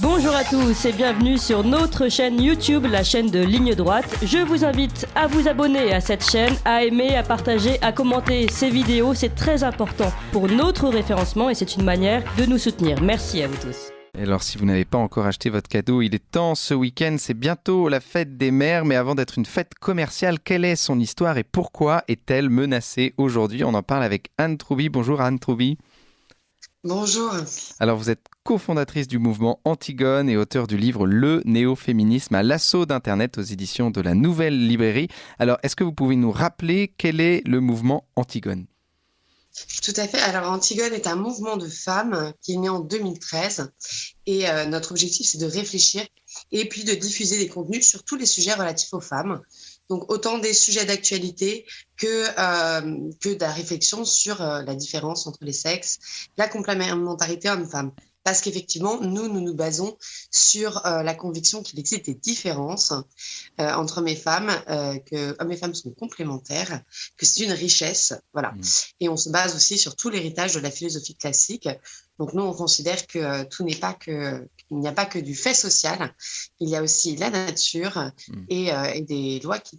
Bonjour à tous et bienvenue sur notre chaîne YouTube, la chaîne de Ligne Droite. Je vous invite à vous abonner à cette chaîne, à aimer, à partager, à commenter ces vidéos. C'est très important pour notre référencement et c'est une manière de nous soutenir. Merci à vous tous. Et alors, si vous n'avez pas encore acheté votre cadeau, il est temps ce week-end. C'est bientôt la fête des mères. Mais avant d'être une fête commerciale, quelle est son histoire et pourquoi est-elle menacée aujourd'hui? On en parle avec Anne Trouby. Bonjour Anne Trouby. Bonjour. Alors, vous êtes cofondatrice du mouvement Antigone et auteure du livre Le néo-féminisme à l'assaut d'Internet aux éditions de la Nouvelle Librairie. Alors, est-ce que vous pouvez nous rappeler quel est le mouvement Antigone ? Tout à fait. Alors, Antigone est un mouvement de femmes qui est né en 2013 et notre objectif, c'est de réfléchir et puis de diffuser des contenus sur tous les sujets relatifs aux femmes. Donc, autant des sujets d'actualité que de la réflexion sur la différence entre les sexes, la complémentarité homme-femme. Parce qu'effectivement, nous nous basons sur la conviction qu'il existe des différences entre hommes et femmes, que hommes et femmes sont complémentaires, que c'est une richesse, voilà. Et on se base aussi sur tout l'héritage de la philosophie classique. Donc nous, on considère que tout n'est pas que, il n'y a pas que du fait social, il y a aussi la nature et des lois qui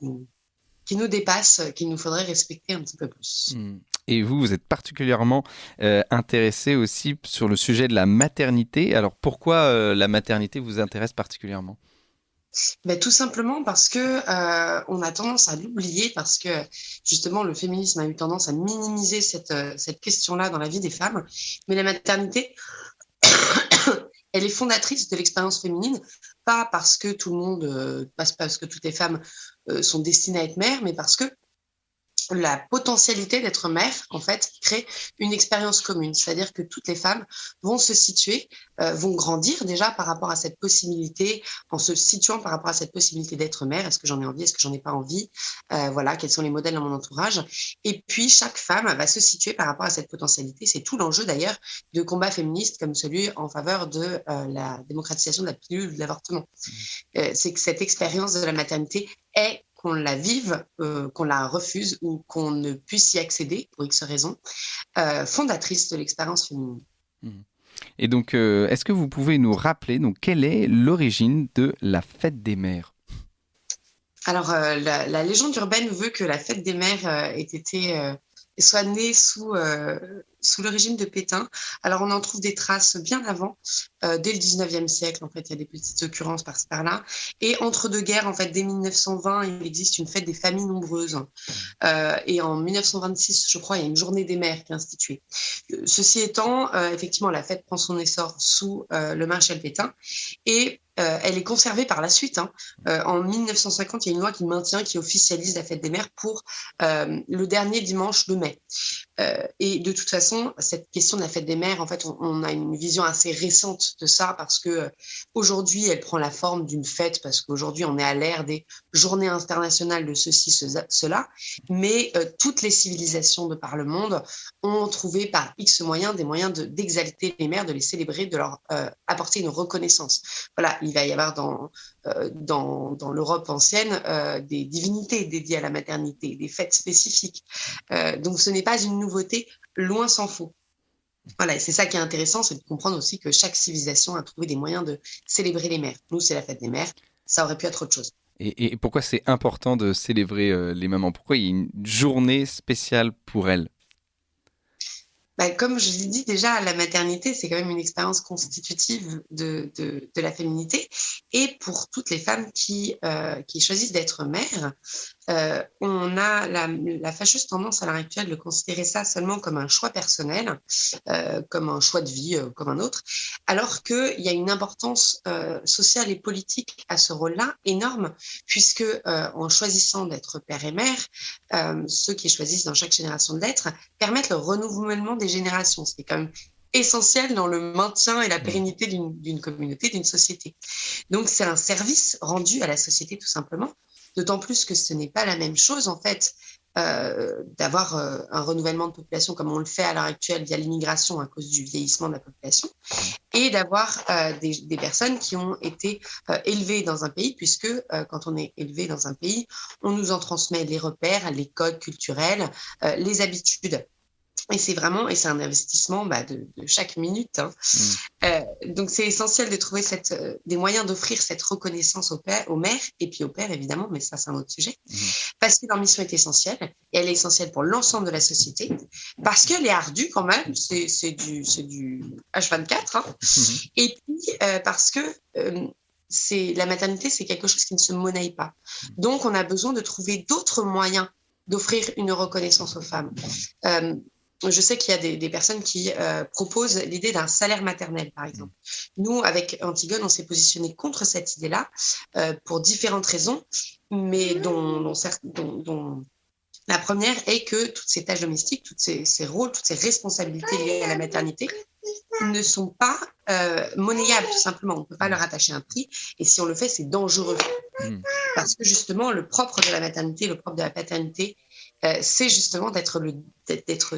nous dépassent, qu'il nous faudrait respecter un petit peu plus. Et vous êtes particulièrement intéressé aussi sur le sujet de la maternité. Alors pourquoi la maternité vous intéresse particulièrement ? Tout simplement parce que on a tendance à l'oublier, parce que justement le féminisme a eu tendance à minimiser cette question-là dans la vie des femmes. Mais la maternité, elle est fondatrice de l'expérience féminine, pas parce que tout le monde, pas parce que toutes les femmes sont destinées à être mères, mais parce que la potentialité d'être mère, en fait, crée une expérience commune. C'est-à-dire que toutes les femmes vont se situer, vont grandir déjà par rapport à cette possibilité, en se situant par rapport à cette possibilité d'être mère. Est-ce que j'en ai envie? Est-ce que j'en ai pas envie? Voilà, quels sont les modèles dans mon entourage? Et puis, chaque femme va se situer par rapport à cette potentialité. C'est tout l'enjeu, d'ailleurs, de combats féministes comme celui en faveur de la démocratisation de la pilule de l'avortement. C'est que cette expérience de la maternité est, qu'on la vive, qu'on la refuse ou qu'on ne puisse y accéder pour X raisons, fondatrice de l'expérience féminine. Et donc, est-ce que vous pouvez nous rappeler quelle est l'origine de la fête des mères ? Alors, la légende urbaine veut que la fête des mères soit née sous le régime de Pétain. Alors, on en trouve des traces bien avant, dès le 19e siècle, en fait, il y a des petites occurrences par-ci par-là. Et entre deux guerres, en fait, dès 1920, il existe une fête des familles nombreuses. Et en 1926, je crois, il y a une journée des mères qui est instituée. Ceci étant, effectivement, la fête prend son essor sous le maréchal Pétain. Et elle est conservée par la suite. En 1950, il y a une loi qui officialise la fête des mères pour le dernier dimanche de mai. Et de toute façon, cette question de la fête des mères, en fait, on a une vision assez récente de ça parce que aujourd'hui, elle prend la forme d'une fête parce qu'aujourd'hui, on est à l'ère des journées internationales de ceci, cela. Mais toutes les civilisations de par le monde ont trouvé par X moyens des moyens d'exalter les mères, de les célébrer, de leur apporter une reconnaissance. Voilà, il va y avoir dans l'Europe ancienne des divinités dédiées à la maternité, des fêtes spécifiques. Donc ce n'est pas une nouveauté, loin s'en faut. Voilà, et c'est ça qui est intéressant, c'est de comprendre aussi que chaque civilisation a trouvé des moyens de célébrer les mères. Nous, c'est la fête des mères, ça aurait pu être autre chose. Et pourquoi c'est important de célébrer les mamans ? Pourquoi il y a une journée spéciale pour elles ? Comme je l'ai dit déjà, la maternité, c'est quand même une expérience constitutive de la féminité. Et pour toutes les femmes qui choisissent d'être mères, on a la fâcheuse tendance à l'heure actuelle de considérer ça seulement comme un choix personnel, comme un choix de vie, comme un autre, alors qu'il y a une importance sociale et politique à ce rôle-là énorme, puisque en choisissant d'être père et mère, ceux qui choisissent dans chaque génération de l'être permettent le renouvellement des générations, ce qui est quand même essentiel dans le maintien et la pérennité d'une communauté, d'une société. Donc c'est un service rendu à la société tout simplement, d'autant plus que ce n'est pas la même chose en fait d'avoir un renouvellement de population comme on le fait à l'heure actuelle via l'immigration à cause du vieillissement de la population, et d'avoir des personnes qui ont été élevées dans un pays, puisque quand on est élevé dans un pays, on nous en transmet les repères, les codes culturels, les habitudes. Et c'est un investissement de chaque minute. Hein. Donc, c'est essentiel de trouver des moyens d'offrir cette reconnaissance aux mères et puis aux pères, évidemment, mais ça, c'est un autre sujet. Parce que leur mission est essentielle et elle est essentielle pour l'ensemble de la société. Parce qu'elle est ardue quand même, c'est du H24. Hein. Et puis, parce que la maternité, c'est quelque chose qui ne se monnaie pas. Donc, on a besoin de trouver d'autres moyens d'offrir une reconnaissance aux femmes. Je sais qu'il y a des personnes qui proposent l'idée d'un salaire maternel, par exemple. Nous, avec Antigone, on s'est positionné contre cette idée-là pour différentes raisons, mais dont la première est que toutes ces tâches domestiques, tous ces rôles, toutes ces responsabilités liées à la maternité ne sont pas monnayables, tout simplement. On ne peut pas leur attacher un prix, et si on le fait, c'est dangereux. Parce que justement, le propre de la maternité, le propre de la paternité, c'est justement d'être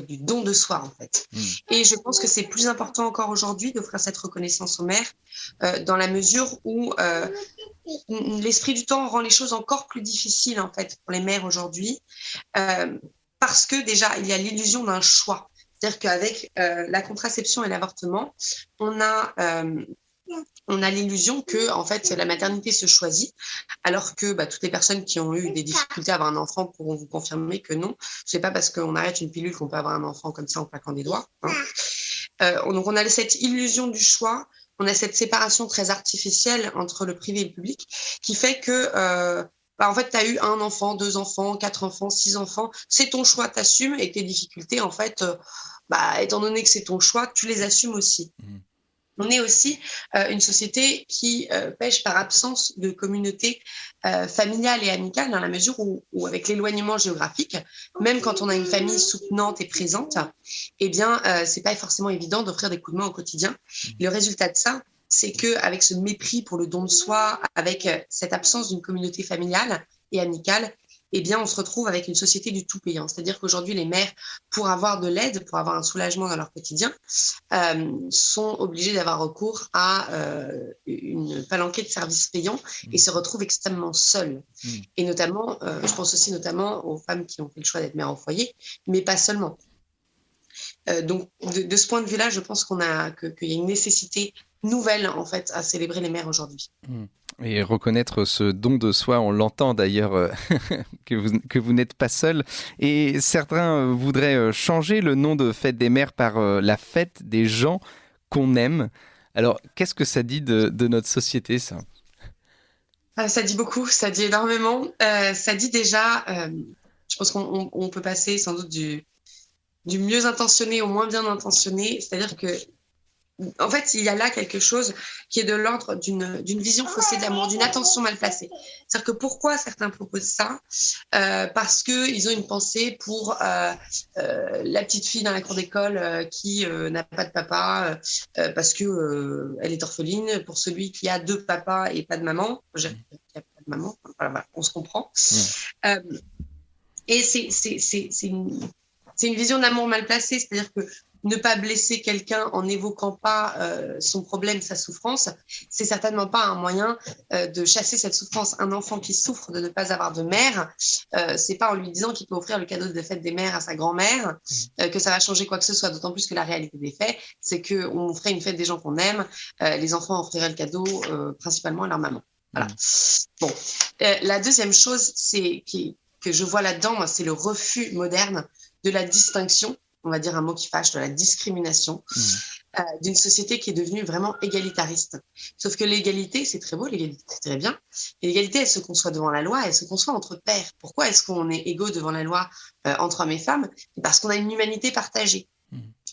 du don de soi, en fait. Et je pense que c'est plus important encore aujourd'hui d'offrir cette reconnaissance aux mères, dans la mesure où l'esprit du temps rend les choses encore plus difficiles, en fait, pour les mères aujourd'hui, parce que déjà, il y a l'illusion d'un choix. C'est-à-dire qu'avec la contraception et l'avortement, on a l'illusion que en fait la maternité se choisit, alors que toutes les personnes qui ont eu des difficultés à avoir un enfant pourront vous confirmer que non. C'est pas parce qu'on arrête une pilule qu'on peut avoir un enfant comme ça en claquant des doigts. Hein. Donc on a cette illusion du choix, on a cette séparation très artificielle entre le privé et le public qui fait que en fait, tu as eu 1 enfant, 2 enfants, 4 enfants, 6 enfants. C'est ton choix, t'assumes, et tes difficultés, en fait, étant donné que c'est ton choix, tu les assumes aussi. On est aussi une société qui pêche par absence de communauté familiale et amicale, dans la mesure où avec l'éloignement géographique, même quand on a une famille soutenante et présente, eh bien, c'est pas forcément évident d'offrir des coups de main au quotidien. Le résultat de ça, c'est qu'avec ce mépris pour le don de soi, avec cette absence d'une communauté familiale et amicale, eh bien, on se retrouve avec une société du tout payant. C'est-à-dire qu'aujourd'hui, les mères, pour avoir de l'aide, pour avoir un soulagement dans leur quotidien, sont obligées d'avoir recours à une palanquée de services payants et se retrouvent extrêmement seules. Et notamment, je pense aussi notamment aux femmes qui ont fait le choix d'être mères au foyer, mais pas seulement. Donc, de ce point de vue-là, je pense qu'il y a une nécessité nouvelle, en fait, à célébrer les mères aujourd'hui. Et reconnaître ce don de soi, on l'entend d'ailleurs, que vous n'êtes pas seul. Et certains voudraient changer le nom de Fête des Mères par la fête des gens qu'on aime. Alors, qu'est-ce que ça dit de notre société, ça ? Ça dit beaucoup, ça dit énormément. Ça dit déjà, je pense qu'on peut passer sans doute du mieux intentionné au moins bien intentionné. C'est-à-dire que en fait, il y a là quelque chose qui est de l'ordre d'une vision faussée d'amour, d'une attention mal placée. C'est-à-dire que pourquoi certains proposent ça ? Parce qu'ils ont une pensée pour la petite fille dans la cour d'école qui n'a pas de papa parce qu'elle est orpheline, pour celui qui a 2 papas et pas de maman. Il n'y a pas de maman, voilà, on se comprend. Et c'est une vision d'amour mal placée, c'est-à-dire que ne pas blesser quelqu'un en n'évoquant pas son problème, sa souffrance, c'est certainement pas un moyen de chasser cette souffrance. Un enfant qui souffre de ne pas avoir de mère, c'est pas en lui disant qu'il peut offrir le cadeau de fête des mères à sa grand-mère que ça va changer quoi que ce soit. D'autant plus que la réalité des faits, c'est qu'on ferait une fête des gens qu'on aime, les enfants offriraient le cadeau principalement à leur maman. Voilà. Bon, la deuxième chose, que je vois là-dedans, moi, c'est le refus moderne de la distinction, on va dire un mot qui fâche, de la discrimination, d'une société qui est devenue vraiment égalitariste. Sauf que l'égalité, c'est très beau, l'égalité, c'est très bien. Et l'égalité, elle se conçoit devant la loi, elle se conçoit entre pairs. Pourquoi est-ce qu'on est égaux devant la loi entre hommes et femmes ? Parce qu'on a une humanité partagée.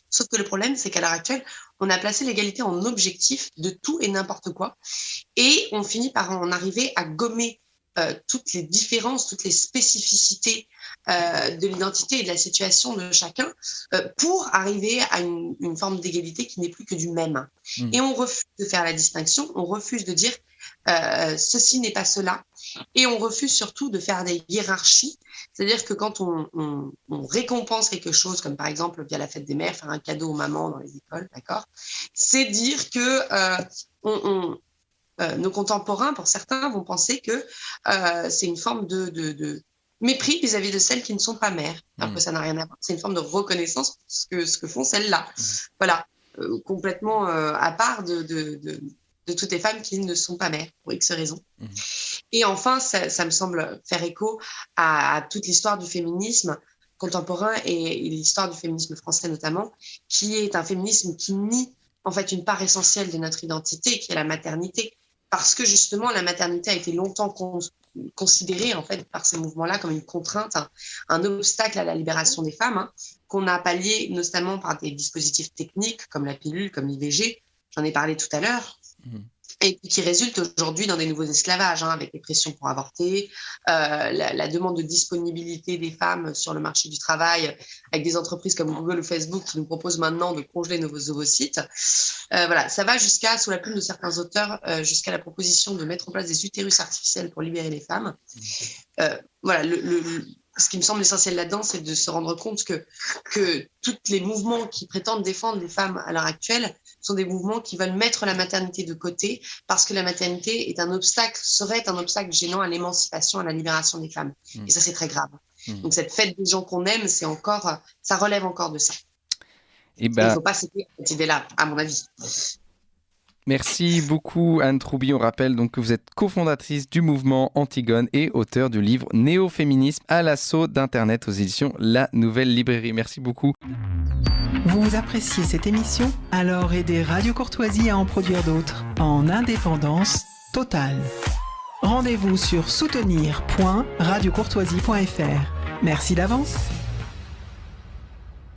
Sauf que le problème, c'est qu'à l'heure actuelle, on a placé l'égalité en objectif de tout et n'importe quoi. Et on finit par en arriver à gommer toutes les différences, toutes les spécificités de l'identité et de la situation de chacun pour arriver à une forme d'égalité qui n'est plus que du même. Et on refuse de faire la distinction, on refuse de dire ceci n'est pas cela, et on refuse surtout de faire des hiérarchies. C'est-à-dire que quand on récompense quelque chose, comme par exemple via la fête des mères, faire un cadeau aux mamans dans les écoles, d'accord, c'est dire que nos contemporains, pour certains, vont penser que c'est une forme de mépris vis-à-vis de celles qui ne sont pas mères. Alors que ça n'a rien à voir. C'est une forme de reconnaissance de ce que font celles-là. Voilà, complètement à part de toutes les femmes qui ne sont pas mères, pour X raisons. Et enfin, ça me semble faire écho à toute l'histoire du féminisme contemporain et l'histoire du féminisme français notamment, qui est un féminisme qui nie en fait une part essentielle de notre identité, qui est la maternité, parce que justement la maternité a été longtemps considérée en fait par ces mouvements-là comme une contrainte, un obstacle à la libération des femmes, qu'on a pallié notamment par des dispositifs techniques comme la pilule, comme l'IVG, j'en ai parlé tout à l'heure. Et qui résulte aujourd'hui dans des nouveaux esclavages, avec les pressions pour avorter, la demande de disponibilité des femmes sur le marché du travail, avec des entreprises comme Google ou Facebook qui nous proposent maintenant de congeler nos ovocytes. Voilà, ça va jusqu'à, sous la plume de certains auteurs, jusqu'à la proposition de mettre en place des utérus artificiels pour libérer les femmes. Voilà, ce qui me semble essentiel là-dedans, c'est de se rendre compte que tous les mouvements qui prétendent défendre les femmes à l'heure actuelle sont des mouvements qui veulent mettre la maternité de côté parce que la maternité serait un obstacle gênant à l'émancipation, à la libération des femmes. Et ça, c'est très grave. Donc cette fête des gens qu'on aime, ça relève encore de ça. Il ne faut pas céder à cette idée-là, à mon avis. Merci beaucoup Anne Troubi. On rappelle donc que vous êtes cofondatrice du mouvement Antigone et auteure du livre Néo-féminisme à l'assaut d'Internet aux éditions La Nouvelle Librairie. Merci beaucoup. Vous appréciez cette émission? Alors aidez Radio Courtoisie à en produire d'autres en indépendance totale. Rendez-vous sur soutenir.radiocourtoisie.fr. Merci d'avance.